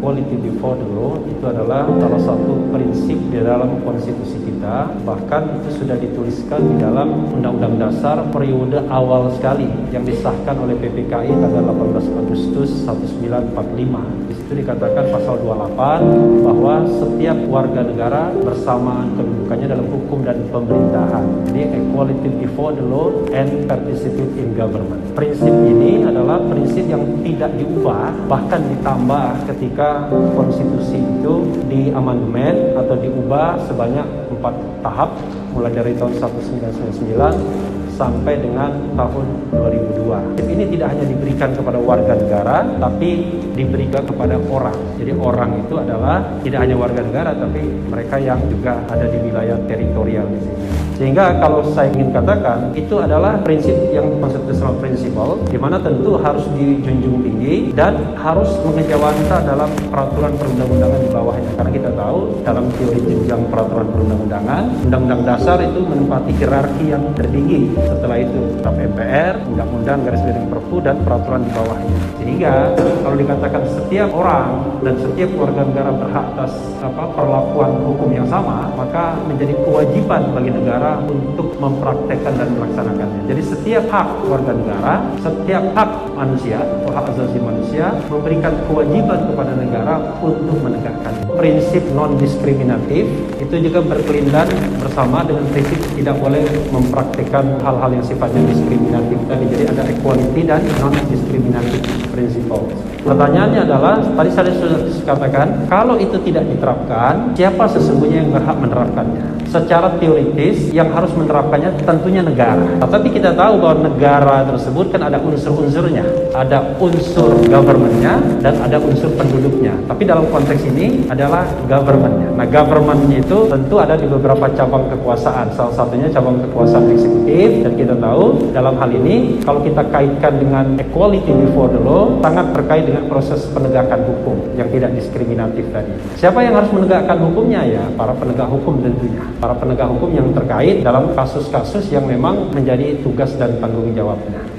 equality before the law itu adalah salah satu prinsip di dalam konstitusi kita. Bahkan itu sudah dituliskan di dalam Undang-Undang Dasar periode awal sekali yang disahkan oleh PPKI tanggal 18 Agustus 1945. Di situ dikatakan pasal 28 bahwa setiap warga negara bersamaan kedudukannya dalam hukum dan pemerintahan. Jadi equality before the law and participate in government. Prinsip ini adalah prinsip yang tidak diubah, bahkan ditambah ketika konstitusi itu diamandemen atau diubah sebanyak 4 tahap mulai dari tahun 1999 sampai dengan tahun 2002. Ini tidak hanya diberikan kepada warga negara, tapi diberikan kepada orang. Jadi orang itu adalah tidak hanya warga negara, tapi mereka yang juga ada di wilayah teritorial di sini. Sehingga kalau saya ingin katakan, itu adalah prinsip yang constitutional principle, di mana tentu harus dijunjung tinggi dan harus mengejawantah dalam peraturan perundang-undangan di bawahnya. Karena kita tahu dalam teori jenjang peraturan perundang-undangan, Undang-Undang Dasar itu menempati hierarki yang tertinggi. Setelah itu MPR, Undang-Undang, garis miring Perpu, dan peraturan di bawahnya. Sehingga kalau dikatakan setiap orang dan setiap warga negara berhak atas perlakuan hukum yang sama, maka menjadi kewajiban bagi negara untuk mempraktekkan dan melaksanakannya. Jadi setiap hak warga negara, setiap hak manusia atau hak asasi manusia memberikan kewajiban kepada negara untuk menegakkannya. Prinsip non-diskriminatif itu juga berkelindan bersama dengan prinsip tidak boleh mempraktekkan hal-hal yang sifatnya diskriminatif tadi. Jadi ada equality dan non-diskriminatif principle. Pertanyaannya adalah, tadi saya sudah katakan, kalau itu tidak diterapkan, siapa sesungguhnya yang berhak menerapkannya? Secara teoritis, yang harus menerapkannya tentunya negara. Tetapi kita tahu bahwa negara tersebut kan ada unsur-unsurnya. Ada unsur government-nya dan ada unsur penduduknya. Tapi dalam konteks ini adalah government-nya. Nah, government-nya itu tentu ada di beberapa cabang kekuasaan. Salah satunya cabang kekuasaan eksekutif. Dan kita tahu dalam hal ini, kalau kita kaitkan dengan equality before the law, sangat terkait dengan proses penegakan hukum yang tidak diskriminatif tadi. Siapa yang harus menegakkan hukumnya? Ya, para penegak hukum tentunya. Para penegak hukum yang terkait dalam kasus-kasus yang memang menjadi tugas dan tanggung jawabnya.